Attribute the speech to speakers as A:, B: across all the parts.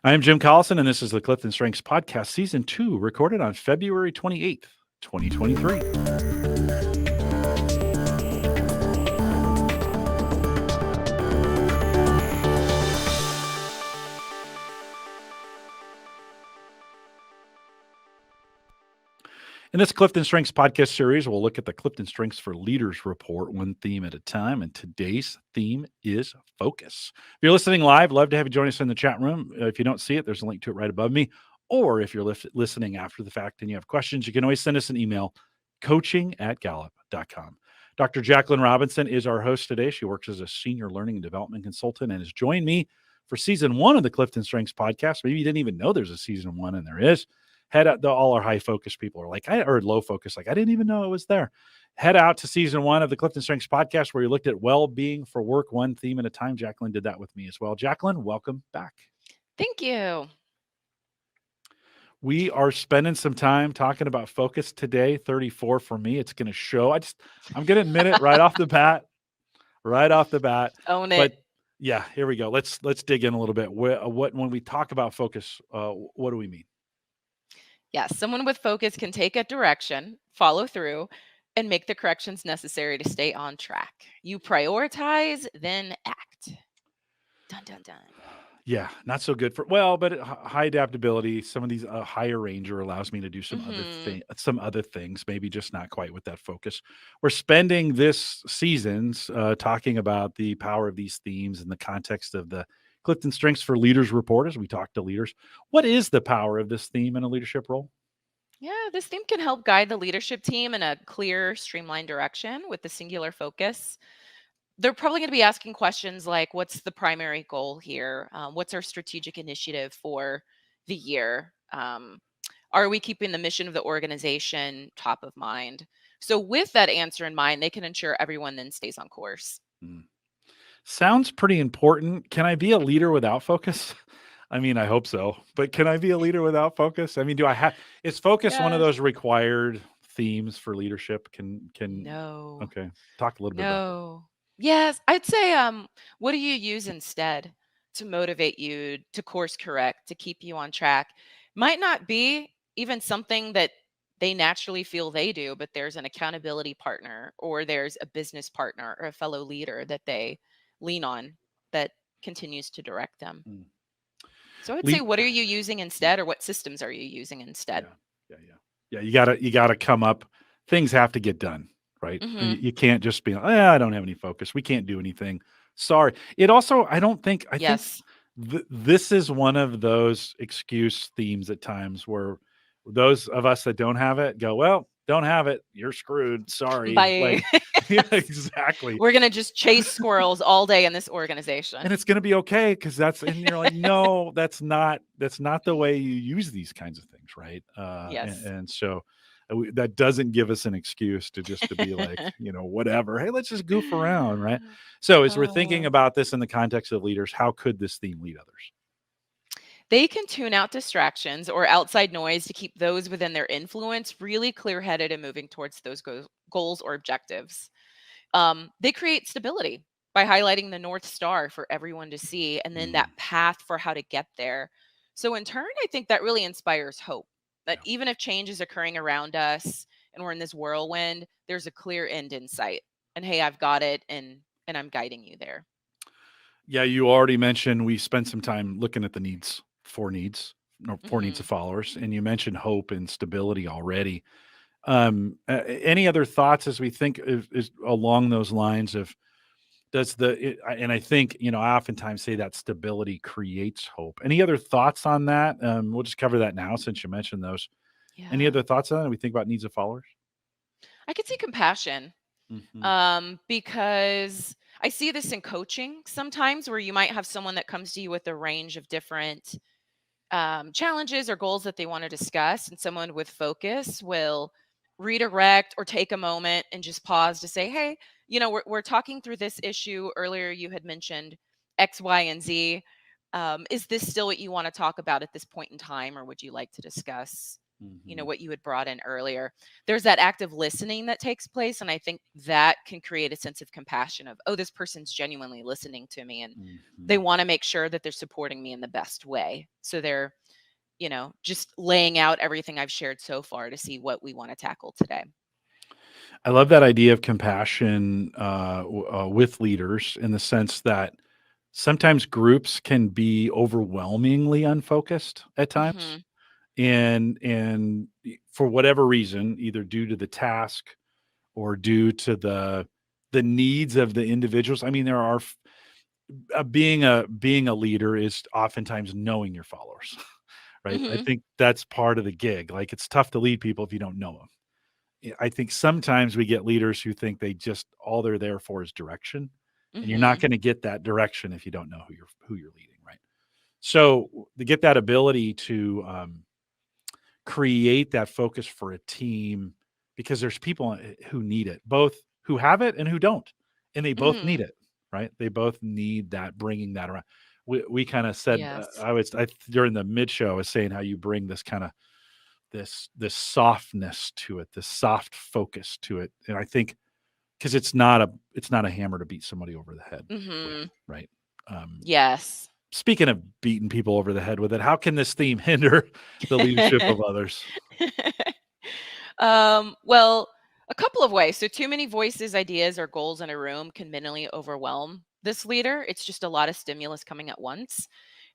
A: I am Jim Collison, and this is the Clifton Strengths Podcast, Season 2, recorded on February 28th, 2023. In this Clifton Strengths podcast series, we'll look at the Clifton Strengths for Leaders report, one theme at a time. And today's theme is focus. If you're listening live, love to have you join us in the chat room. If you don't see it, there's a link to it right above me. Or if you're listening after the fact and you have questions, you can always send us an email, coaching@gallup.com. Dr. Jaclynn Robinson is our host today. She works as a senior learning and development consultant and has joined me for season 1 of the Clifton Strengths podcast. Maybe you didn't even know there's a season 1, and there is. Head out, all our high focus people are like, or low focus, like, I didn't even know it was there. Head out to season 1 of the Clifton Strengths podcast, where you looked at well-being for work, one theme at a time. Jaclynn did that with me as well. Jaclynn, welcome back.
B: Thank you.
A: We are spending some time talking about focus today. 34 for me. It's going to show. I'm going to admit it right off the bat.
B: Own it.
A: But yeah, here we go. Let's dig in a little bit. When we talk about focus, what do we mean?
B: Yes, someone with focus can take a direction, follow through, and make the corrections necessary to stay on track. You prioritize, then act. Dun, dun, dun.
A: Yeah, not so good but high adaptability. Some of these higher ranger allows me to do some other things, maybe just not quite with that focus. We're spending this seasons talking about the power of these themes in the context of the Clifton Strengths for Leaders report as we talk to leaders. What is the power of this theme in a leadership role?
B: Yeah, this theme can help guide the leadership team in a clear, streamlined direction with the singular focus. They're probably going to be asking questions like, what's the primary goal here? What's our strategic initiative for the year? Are we keeping the mission of the organization top of mind? So with that answer in mind, they can ensure everyone then stays on course.
A: Sounds pretty important. Can I be a leader without focus? I mean, I hope so, but can I be a leader without focus? I mean, is focus one of those required themes for leadership?
B: No.
A: Okay. Talk a little bit about that.
B: Yes, I'd say, what do you use instead to motivate you, to course correct, to keep you on track? Might not be even something that they naturally feel they do, but there's an accountability partner, or there's a business partner or a fellow leader that they lean on that continues to direct them. So I'd say, what are you using instead, or what systems are you using instead?
A: Yeah. You gotta come up. Things have to get done, right? You can't just be, I don't have any focus. We can't do anything. Sorry. I think this is one of those excuse themes at times where those of us that don't have it go, well, don't have it. You're screwed. Sorry.
B: Bye.
A: Yeah, exactly.
B: We're going to just chase squirrels all day in this organization.
A: And it's going to be okay. And you're like, no, that's not the way you use these kinds of things. Right.
B: Yes.
A: And so that doesn't give us an excuse to be like, whatever. Hey, let's just goof around. Right. So as we're thinking about this in the context of leaders, how could this theme lead others?
B: They can tune out distractions or outside noise to keep those within their influence really clear-headed and moving towards those goals or objectives. They create stability by highlighting the North Star for everyone to see, and then that path for how to get there. So in turn, I think that really inspires hope that even if change is occurring around us and we're in this whirlwind, there's a clear end in sight. And hey, I've got it, and I'm guiding you there.
A: Yeah, you already mentioned we spent some time looking at the four needs of followers, and you mentioned hope and stability already. Any other thoughts as we think is along those lines of and I think, I oftentimes say that stability creates hope. Any other thoughts on that? We'll just cover that now since you mentioned those. Yeah. Any other thoughts on that? We think about needs of followers?
B: I could see compassion because I see this in coaching sometimes, where you might have someone that comes to you with a range of different challenges or goals that they want to discuss, and someone with focus will redirect or take a moment and just pause to say, hey, we're talking through this issue. Earlier you had mentioned X, Y, and Z. Is this still what you want to talk about at this point in time, or would you like to discuss
A: Mhm.
B: what you had brought in earlier. There's that active listening that takes place. And I think that can create a sense of compassion of, oh, this person's genuinely listening to me. And they
A: Mhm.
B: want to make sure that they're supporting me in the best way. So they're, just laying out everything I've shared so far to see what we want to tackle today.
A: I love that idea of compassion with leaders in the sense that sometimes groups can be overwhelmingly unfocused at times,
B: Hmm.
A: and for whatever reason, either due to the task or due to the needs of the individuals. I mean, there are being a leader is oftentimes knowing your followers, right? I
B: Hmm.
A: think that's part of the gig. Like it's tough to lead people if you don't know them. I think sometimes we get leaders who think they just all they're there for is direction, and you're not
B: Hmm.
A: going to get that direction if you don't know who you're leading, right? So to get that ability to create that focus for a team, because there's people who need it, both who have it and who don't, and they both need
B: Hmm.
A: it, right? They both need that bringing that around. We kind of said
B: Yes.
A: I during the mid show I was saying how you bring this kind of this softness to it, this soft focus to it, and I think because it's not a hammer to beat somebody over the head with,
B: Hmm.
A: right? Um,
B: Yes.
A: Speaking of beating people over the head with it, how can this theme hinder the leadership of others?
B: Well, a couple of ways. So, too many voices, ideas, or goals in a room can mentally overwhelm this leader. It's just a lot of stimulus coming at once.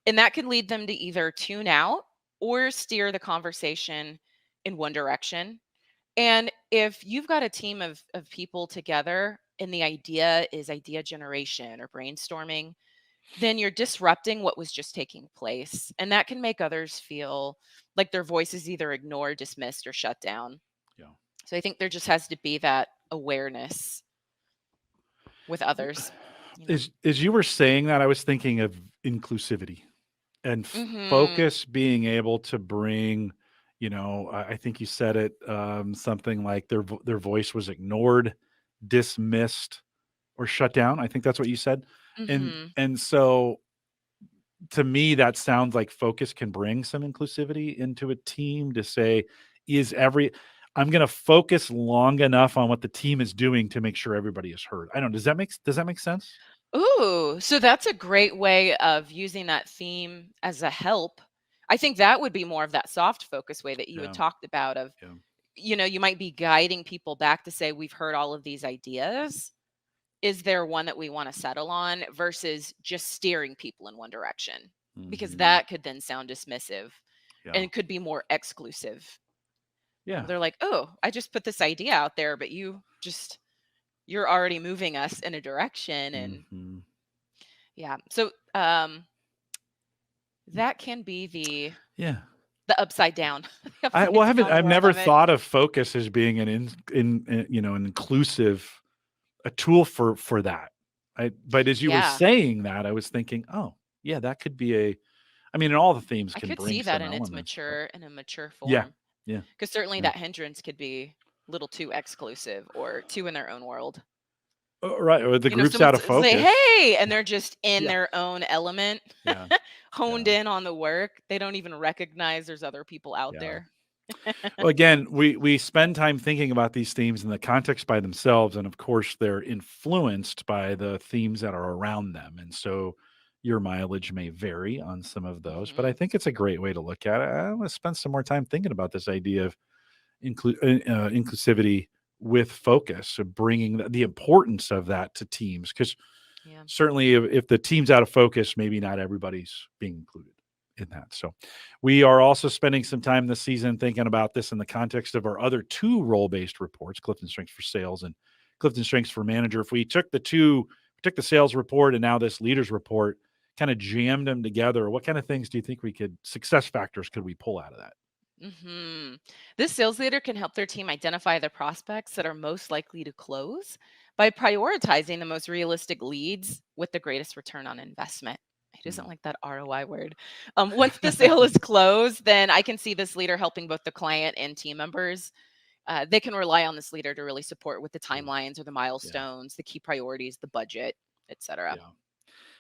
B: And that can lead them to either tune out or steer the conversation in one direction. And if you've got a team of people together and the idea is idea generation or brainstorming, then you're disrupting what was just taking place. And that can make others feel like their voice is either ignored, dismissed, or shut down.
A: Yeah.
B: So I think there just has to be that awareness with others.
A: As you were saying that, I was thinking of inclusivity and
B: Mhm.
A: focus being able to bring, I think you said it, something like their voice was ignored, dismissed, or shut down. I think that's what you said.
B: Mhm.
A: And so to me, that sounds like focus can bring some inclusivity into a team to say, is every I'm going to focus long enough on what the team is doing to make sure everybody is heard. I don't know. Does that make sense?
B: Ooh, so that's a great way of using that theme as a help. I think that would be more of that soft focus way that you had
A: Yeah.
B: talked about of,
A: Yeah.
B: you might be guiding people back to say, we've heard all of these ideas. Is there one that we want to settle on versus just steering people in one direction? Because
A: Mhm.
B: that could then sound dismissive and
A: Yeah.
B: it could be more exclusive.
A: Yeah.
B: They're like, oh, I just put this idea out there, but you're already moving us in a direction. And
A: Mhm.
B: yeah. So that can be
A: Yeah.
B: the upside down, the
A: I well,
B: upside down
A: I've
B: form
A: never
B: of it.
A: thought of focus as being an inclusive a tool for that. But as you were
B: Yeah.
A: saying that, I was thinking, "Oh, yeah, that could be I mean, and all the themes
B: I
A: can
B: could
A: bring
B: see that
A: some
B: in its
A: elements, but
B: mature
A: yeah.
B: form.
A: Yeah.
B: Because certainly
A: Yeah.
B: that hindrance could be a little too exclusive or too in their own world.
A: Right, or the group's
B: Someone
A: out of
B: say,
A: focus.
B: "Hey," and they're just in
A: Yeah.
B: their own element,
A: Yeah.
B: honed
A: Yeah.
B: in on the work. They don't even recognize there's other people out
A: Yeah.
B: there.
A: Well, again, we spend time thinking about these themes in the context by themselves, and of course, they're influenced by the themes that are around them. And so, your mileage may vary on some of those, but I
B: Mhm.
A: think it's a great way to look at it. I want to spend some more time thinking about this idea of inclusivity with focus, of bringing the importance of that to teams, because
B: Yeah.
A: certainly if the team's out of focus, maybe not everybody's being included in that. So we are also spending some time this season thinking about this in the context of our other two role-based reports, Clifton Strengths for Sales and Clifton Strengths for Manager. If we took the sales report and now this leaders report, kind of jammed them together, what kind of things do you think success factors could we pull out of that?
B: This sales leader can help their team identify the prospects that are most likely to close by prioritizing the most realistic leads with the greatest return on investment. He doesn't
A: Mm.
B: like that ROI word. Once the sale is closed, then I can see this leader helping both the client and team members. They can rely on this leader to really support with the
A: Cool.
B: timelines or the
A: Yeah.
B: milestones, the key priorities, the budget, etc.
A: Yeah.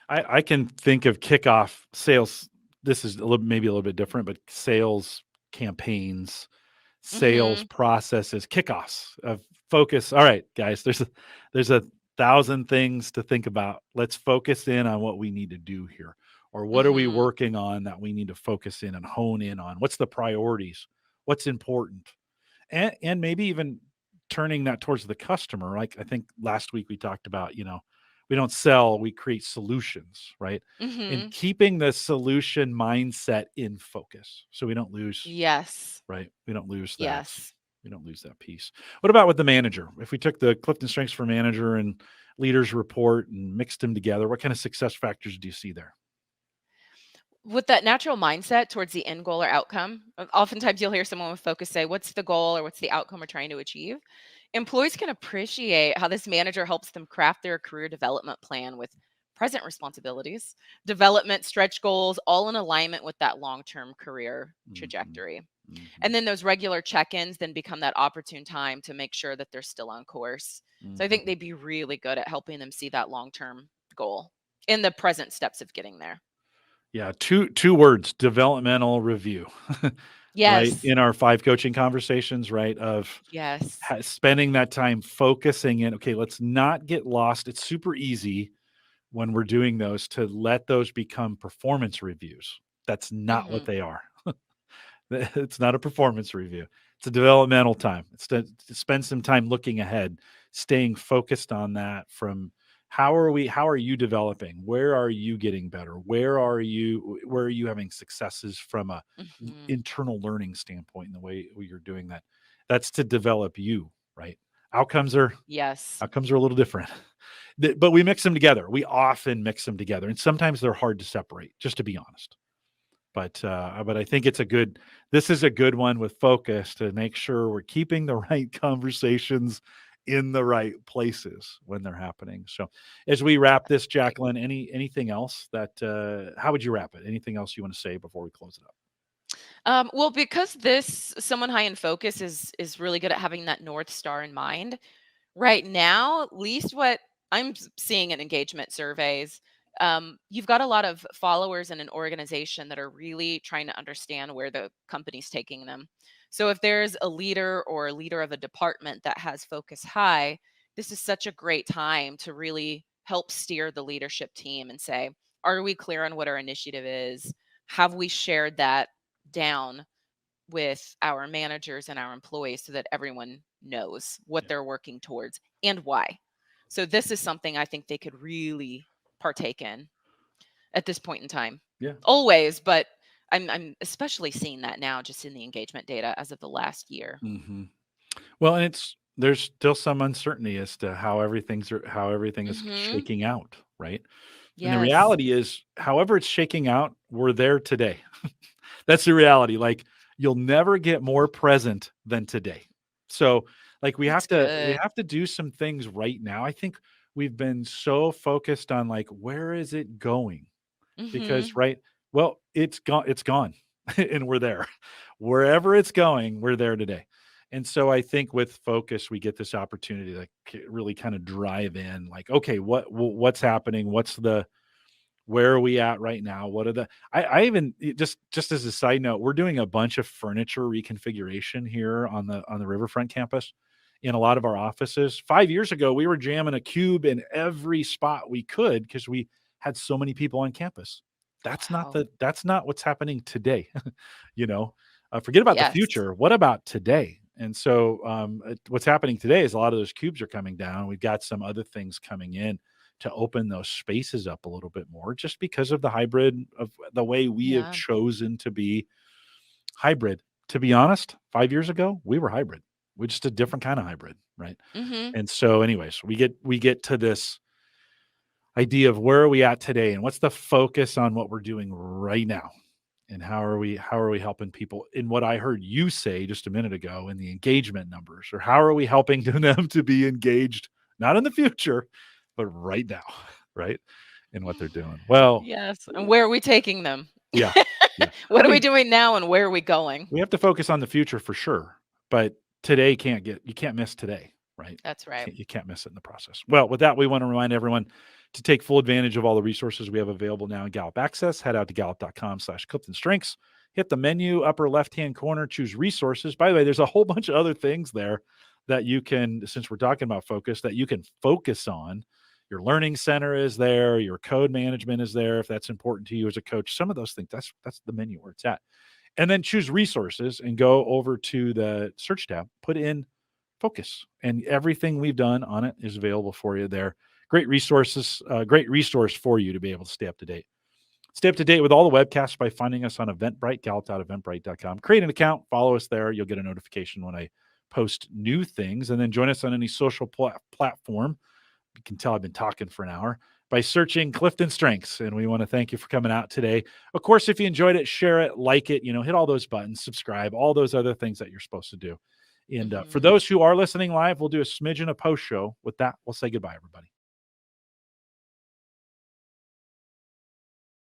A: I can think of kickoff sales. This is maybe a little bit different, but sales campaigns, sales
B: Mhm.
A: processes, kickoffs of focus. All right, guys, there's a thousand things to think about. Let's focus in on what we need to do here. Or what are we
B: Mhm.
A: working on that we need to focus in and hone in on? What's the priorities? What's important? And maybe even turning that towards the customer. Like I think last week we talked about, we don't sell, we create solutions, right? And
B: Mhm.
A: keeping the solution mindset in focus so we don't lose,
B: Yes.
A: right? We don't lose that.
B: Yes.
A: We don't lose that piece. What about with the manager? If we took the Clifton Strengths for Manager and Leaders Report and mixed them together, what kind of success factors do you see there?
B: With that natural mindset towards the end goal or outcome, oftentimes you'll hear someone with focus say, "What's the goal or what's the outcome we're trying to achieve?" Employees can appreciate how this manager helps them craft their career development plan with present responsibilities, development, stretch goals, all in alignment with that long term career
A: Mhm,
B: trajectory. And
A: mhm,
B: then those regular check ins then become that opportune time to make sure that they're still on course. So I think
A: mhm.
B: they'd be really good at helping them see that long term goal in the present steps of getting there.
A: Yeah, two words, developmental review, right?
B: Yes.
A: In our 5 coaching conversations, right, of
B: Yes.
A: spending that time focusing in, okay, let's not get lost. It's super easy when we're doing those to let those become performance reviews. That's not what
B: Mhm.
A: they are. It's not a performance review. It's a developmental time. It's to spend some time looking ahead, staying focused on that from how are you developing? Where are you getting better? Where are you having successes from a
B: Mhm.
A: internal learning standpoint in the way you're doing that? That's to develop you, right? Outcomes are
B: Yes.
A: outcomes are a little different. But we mix them together. We often mix them together, and sometimes they're hard to separate, just to be honest. But I think this is a good one with focus to make sure we're keeping the right conversations in the right places when they're happening. So as we wrap this,
B: Great.
A: Jaclyn, anything else that how would you wrap it? Anything else you want to say before we close it up?
B: Well, because this someone high in focus is really good at having that north star in mind. Right now, at least what I'm seeing in engagement surveys, you've got a lot of followers in an organization that are really trying to understand where the company's taking them. So if there's a leader or a leader of a department that has focus high, this is such a great time to really help steer the leadership team and say, are we clear on what our initiative is? Have we shared that down with our managers and our employees so that everyone knows what
A: Yeah.
B: they're working towards and why? So this is something I think they could really partake in at this point in time.
A: Yeah.
B: Always, but I'm especially seeing that now just in the engagement data as of the last year.
A: Hmm. Well, and there's still some uncertainty as to how everything is
B: Mhm.
A: shaking out, right? And the
B: Yes.
A: reality is, however it's shaking out, we're there today. That's the reality. Like you'll never get more present than today. So like
B: That's
A: we
B: good.
A: have to do some things right now. I think we've been so focused on like where is it going? Because
B: Mhm.
A: right, well, it's gone and we're there. Wherever it's going, we're there today. And so I think with focus, we get this opportunity to really kind of drive in like, okay, what's happening? Where are we at right now? What are the I even just as a side note, we're doing a bunch of furniture reconfiguration here on the Riverfront campus in a lot of our offices. 5 years ago, we were jamming a cube in every spot we could because we had so many people on campus.
B: Wow.
A: That's not what's happening today, you know? Forget about the
B: Yes.
A: future. What about today? And so, what's happening today is a lot of those cubes are coming down. We've got some other things coming in to open those spaces up a little bit more just because of the hybrid of the way we have
B: Yeah.
A: chosen to be hybrid. To be honest, 5 years ago, we were hybrid. We're just a different kind of hybrid, right?
B: Mhm.
A: And so anyways, we get to this idea of where are we at today and what's the focus on what we're doing right now and how are we helping people in what I heard you say just a minute ago in the engagement numbers or how are we helping them to be engaged not in the future but right now, right, in what they're doing. Well,
B: Yes. And where are we taking them?
A: yeah, yeah.
B: What
A: I
B: are we
A: mean,
B: doing now and where are we going?
A: we have to focus on the future for sure, but today you can't miss today, right?
B: That's right.
A: You can't miss it in the process. Well, with that, we want to remind everyone To take full advantage of all the resources we have available now in Gallup Access, head out to gallup.com/CliftonStrengths. Hit the menu, upper left-hand corner, choose resources. By the way, there's a whole bunch of other things there that you can, since we're talking about focus, that you can focus on. Your learning center is there. Your code management is there. If that's important to you as a coach, some of those things, that's the menu where it's at. And then choose resources and go over to the search tab, put in focus, and everything we've done on it is available for you there. Great resources, great resource for you to be able to stay up to date. Stay up to date with all the webcasts by finding us on Eventbrite, gallup.eventbrite.com. Create an account, follow us there. You'll get a notification when I post new things, and then join us on any social platform. You can tell I've been talking for an hour by searching Clifton Strengths. And we want to thank you for coming out today. Of course, if you enjoyed it, share it, like it, hit all those buttons, subscribe, all those other things that you're supposed to do. And for those who are listening live, we'll do a smidgen of post show. With that, we'll say goodbye, everybody.